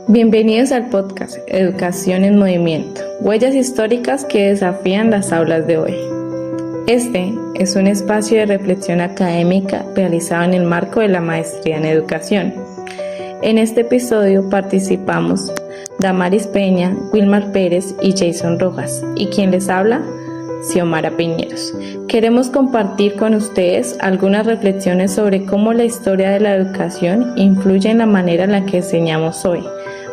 Bienvenidos al podcast Educación en Movimiento, huellas históricas que desafían las aulas de hoy. Este es un espacio de reflexión académica realizado en el marco de la Maestría en Educación. En este episodio participamos Damaris Peña, Wilmar Pérez y Jason Rojas, y quien les habla, Xiomara Piñeros. Queremos compartir con ustedes algunas reflexiones sobre cómo la historia de la educación influye en la manera en la que enseñamos hoy.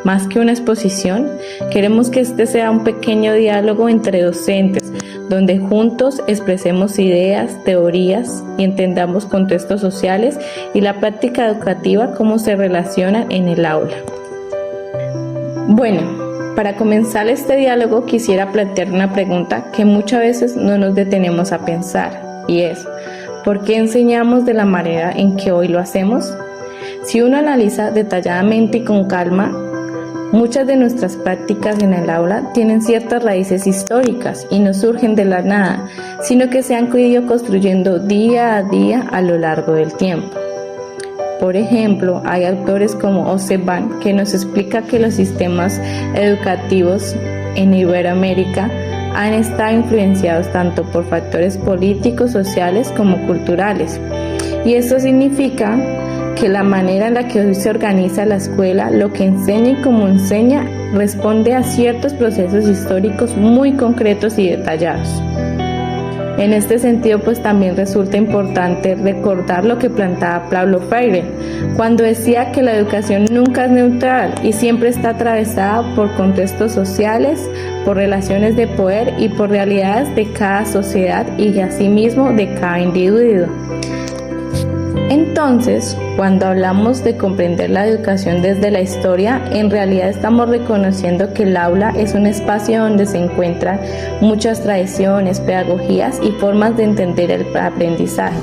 Más que una exposición, queremos que este sea un pequeño diálogo entre docentes, donde juntos expresemos ideas, teorías y entendamos contextos sociales y la práctica educativa cómo se relacionan en el aula. Bueno, para comenzar este diálogo quisiera plantear una pregunta que muchas veces no nos detenemos a pensar, y es, ¿por qué enseñamos de la manera en que hoy lo hacemos? Si uno analiza detalladamente y con calma, muchas de nuestras prácticas en el aula tienen ciertas raíces históricas y no surgen de la nada, sino que se han ido construyendo día a día a lo largo del tiempo. Por ejemplo, hay autores como Oceban que nos explica que los sistemas educativos en Iberoamérica han estado influenciados tanto por factores políticos, sociales como culturales. Y esto significa que la manera en la que hoy se organiza la escuela, lo que enseña y cómo enseña, responde a ciertos procesos históricos muy concretos y detallados. En este sentido, pues también resulta importante recordar lo que planteaba Paulo Freire, cuando decía que la educación nunca es neutral y siempre está atravesada por contextos sociales, por relaciones de poder y por realidades de cada sociedad y asimismo de cada individuo. Entonces, cuando hablamos de comprender la educación desde la historia, en realidad estamos reconociendo que el aula es un espacio donde se encuentran muchas tradiciones, pedagogías y formas de entender el aprendizaje.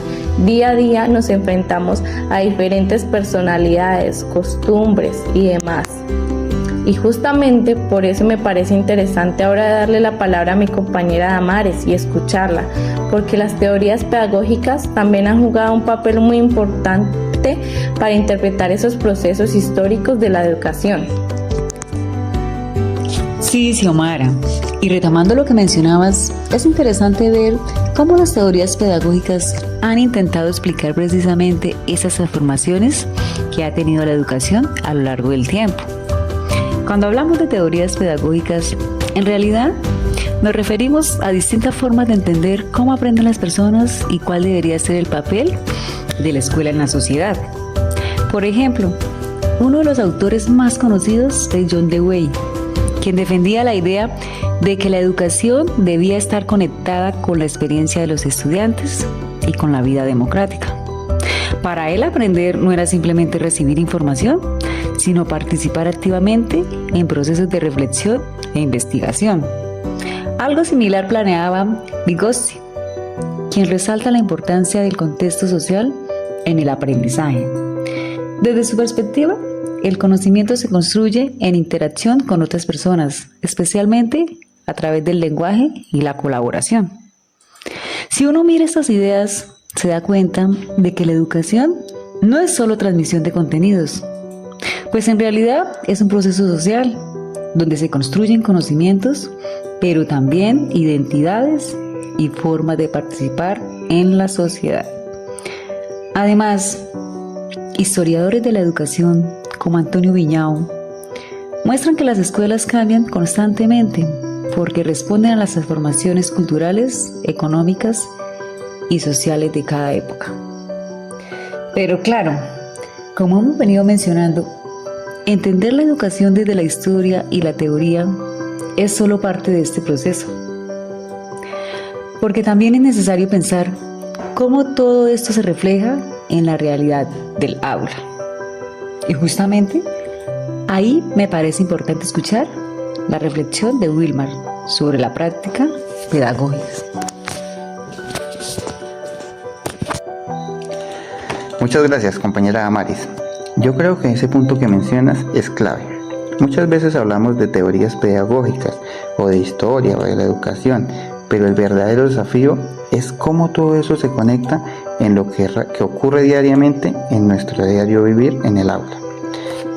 Día a día nos enfrentamos a diferentes personalidades, costumbres y demás. Y justamente por eso me parece interesante ahora darle la palabra a mi compañera Damaris y escucharla, porque las teorías pedagógicas también han jugado un papel muy importante para interpretar esos procesos históricos de la educación. Sí, Xiomara, y retomando lo que mencionabas, es interesante ver cómo las teorías pedagógicas han intentado explicar precisamente esas transformaciones que ha tenido la educación a lo largo del tiempo. Cuando hablamos de teorías pedagógicas, en realidad nos referimos a distintas formas de entender cómo aprenden las personas y cuál debería ser el papel de la escuela en la sociedad. Por ejemplo, uno de los autores más conocidos es John Dewey, quien defendía la idea de que la educación debía estar conectada con la experiencia de los estudiantes y con la vida democrática. Para él, aprender no era simplemente recibir información, sino participar activamente en procesos de reflexión e investigación. Algo similar planeaba Vygotsky, quien resalta la importancia del contexto social en el aprendizaje. Desde su perspectiva, el conocimiento se construye en interacción con otras personas, especialmente a través del lenguaje y la colaboración. Si uno mira estas ideas, se da cuenta de que la educación no es solo transmisión de contenidos, pues en realidad es un proceso social donde se construyen conocimientos, pero también identidades y formas de participar en la sociedad. Además, historiadores de la educación como Antonio Viñao muestran que las escuelas cambian constantemente porque responden a las transformaciones culturales, económicas y sociales de cada época. Pero claro, como hemos venido mencionando, entender la educación desde la historia y la teoría es solo parte de este proceso, porque también es necesario pensar cómo todo esto se refleja en la realidad del aula. Y justamente ahí me parece importante escuchar la reflexión de Wilmar sobre la práctica pedagógica. Muchas gracias, compañera Damaris. Yo creo que ese punto que mencionas es clave. Muchas veces hablamos de teorías pedagógicas o de historia o de la educación, pero el verdadero desafío es cómo todo eso se conecta en lo que ocurre diariamente en nuestro diario vivir en el aula.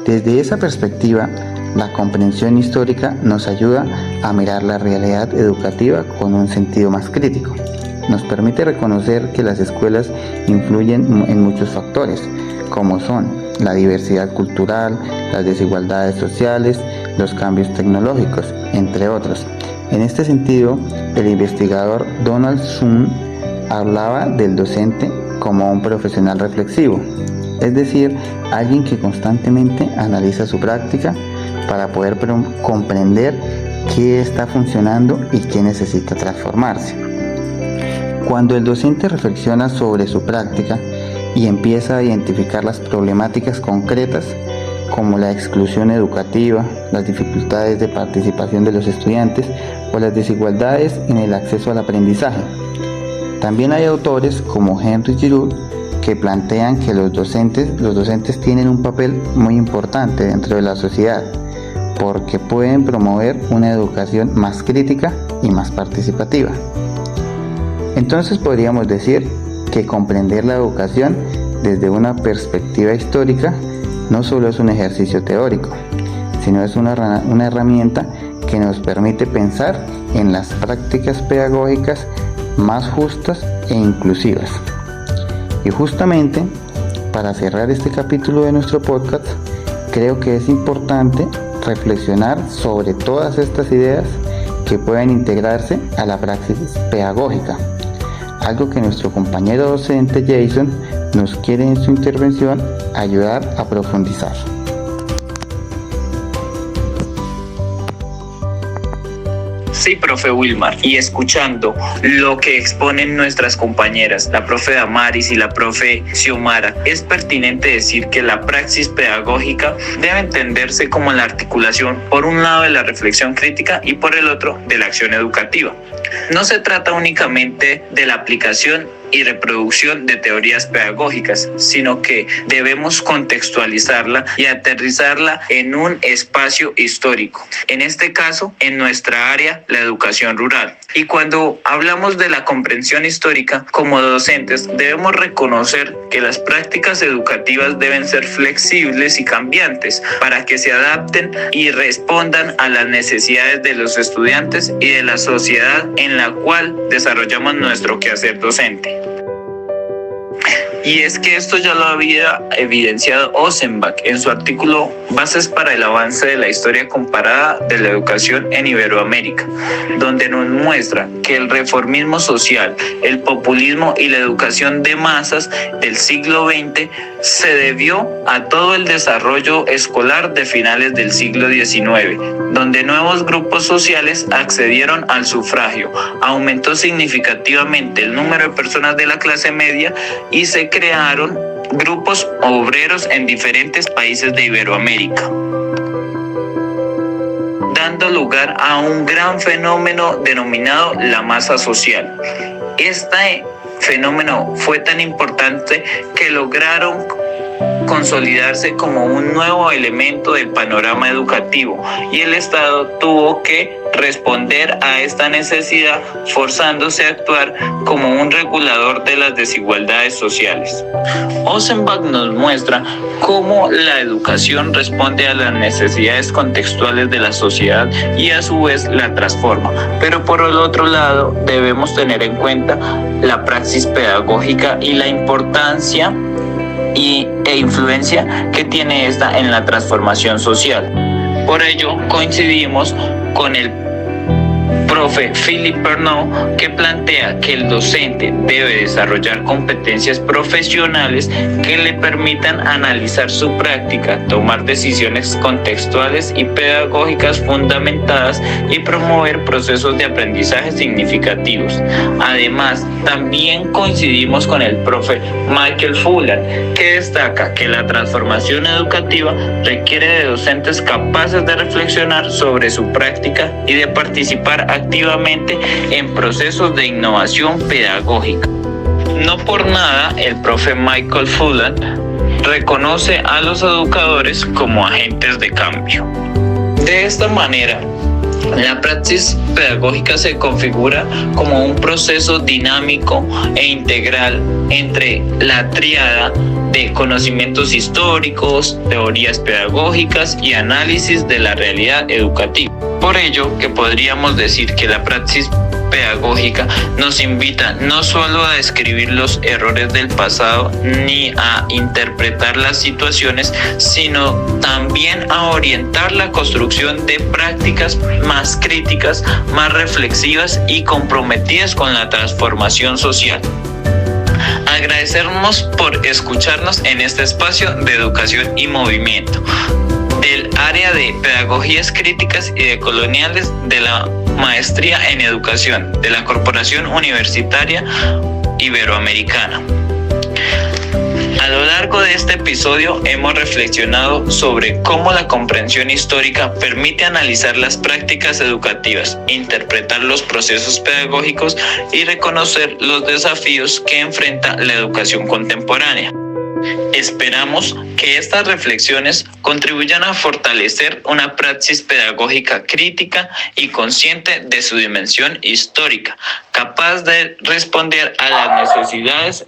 Desde esa perspectiva, la comprensión histórica nos ayuda a mirar la realidad educativa con un sentido más crítico. Nos permite reconocer que las escuelas influyen en muchos factores, como son la diversidad cultural, las desigualdades sociales, los cambios tecnológicos, entre otros. En este sentido, el investigador Donald Summ hablaba del docente como un profesional reflexivo, es decir, alguien que constantemente analiza su práctica para poder comprender qué está funcionando y qué necesita transformarse. Cuando el docente reflexiona sobre su práctica y empieza a identificar las problemáticas concretas como la exclusión educativa, las dificultades de participación de los estudiantes o las desigualdades en el acceso al aprendizaje. También hay autores como Henry Giroux que plantean que los docentes tienen un papel muy importante dentro de la sociedad porque pueden promover una educación más crítica y más participativa. Entonces podríamos decir que comprender la educación desde una perspectiva histórica no solo es un ejercicio teórico, sino es una herramienta que nos permite pensar en las prácticas pedagógicas más justas e inclusivas. Y justamente para cerrar este capítulo de nuestro podcast, creo que es importante reflexionar sobre todas estas ideas que pueden integrarse a la praxis pedagógica, algo que nuestro compañero docente Jason nos quiere en su intervención ayudar a profundizar. Sí, profe Wilmar, y escuchando lo que exponen nuestras compañeras, la profe Damaris y la profe Xiomara, es pertinente decir que la praxis pedagógica debe entenderse como la articulación, por un lado, de la reflexión crítica y por el otro, de la acción educativa. No se trata únicamente de la aplicación y reproducción de teorías pedagógicas, sino que debemos contextualizarla y aterrizarla en un espacio histórico. En este caso, en nuestra área, la educación rural. Y cuando hablamos de la comprensión histórica, como docentes, debemos reconocer que las prácticas educativas deben ser flexibles y cambiantes para que se adapten y respondan a las necesidades de los estudiantes y de la sociedad en la cual desarrollamos nuestro quehacer docente. Y es que esto ya lo había evidenciado Ossenbach en su artículo Bases para el avance de la historia comparada de la educación en Iberoamérica, donde nos muestra que el reformismo social, el populismo y la educación de masas del siglo XX se debió a todo el desarrollo escolar de finales del siglo XIX, donde nuevos grupos sociales accedieron al sufragio, aumentó significativamente el número de personas de la clase media y se crearon grupos obreros en diferentes países de Iberoamérica, dando lugar a un gran fenómeno denominado la masa social. Este fenómeno fue tan importante que lograron consolidarse como un nuevo elemento del panorama educativo y el Estado tuvo que responder a esta necesidad forzándose a actuar como un regulador de las desigualdades sociales. Ossenbach nos muestra cómo la educación responde a las necesidades contextuales de la sociedad y a su vez la transforma, pero por el otro lado debemos tener en cuenta la praxis pedagógica y la importancia e influencia que tiene esta en la transformación social. Por ello coincidimos con el profe Philippe Pernaut, que plantea que el docente debe desarrollar competencias profesionales que le permitan analizar su práctica, tomar decisiones contextuales y pedagógicas fundamentadas y promover procesos de aprendizaje significativos. Además, también coincidimos con el profe Michael Fullan, que destaca que la transformación educativa requiere de docentes capaces de reflexionar sobre su práctica y de participar activamente en procesos de innovación pedagógica. No por nada, el profe Michael Fullan reconoce a los educadores como agentes de cambio. De esta manera, La praxis pedagógica se configura como un proceso dinámico e integral entre la tríada de conocimientos históricos, teorías pedagógicas y análisis de la realidad educativa. Por ello, que podríamos decir que la praxis pedagógica nos invita no solo a describir los errores del pasado ni a interpretar las situaciones, sino también a orientar la construcción de prácticas más críticas, más reflexivas y comprometidas con la transformación social. Agradecemos por escucharnos en este espacio de educación y movimiento del área de pedagogías críticas y decoloniales de la Maestría en Educación de la Corporación Universitaria Iberoamericana. A lo largo de este episodio hemos reflexionado sobre cómo la comprensión histórica permite analizar las prácticas educativas, interpretar los procesos pedagógicos y reconocer los desafíos que enfrenta la educación contemporánea. Esperamos que estas reflexiones contribuyan a fortalecer una praxis pedagógica crítica y consciente de su dimensión histórica, capaz de responder a las necesidades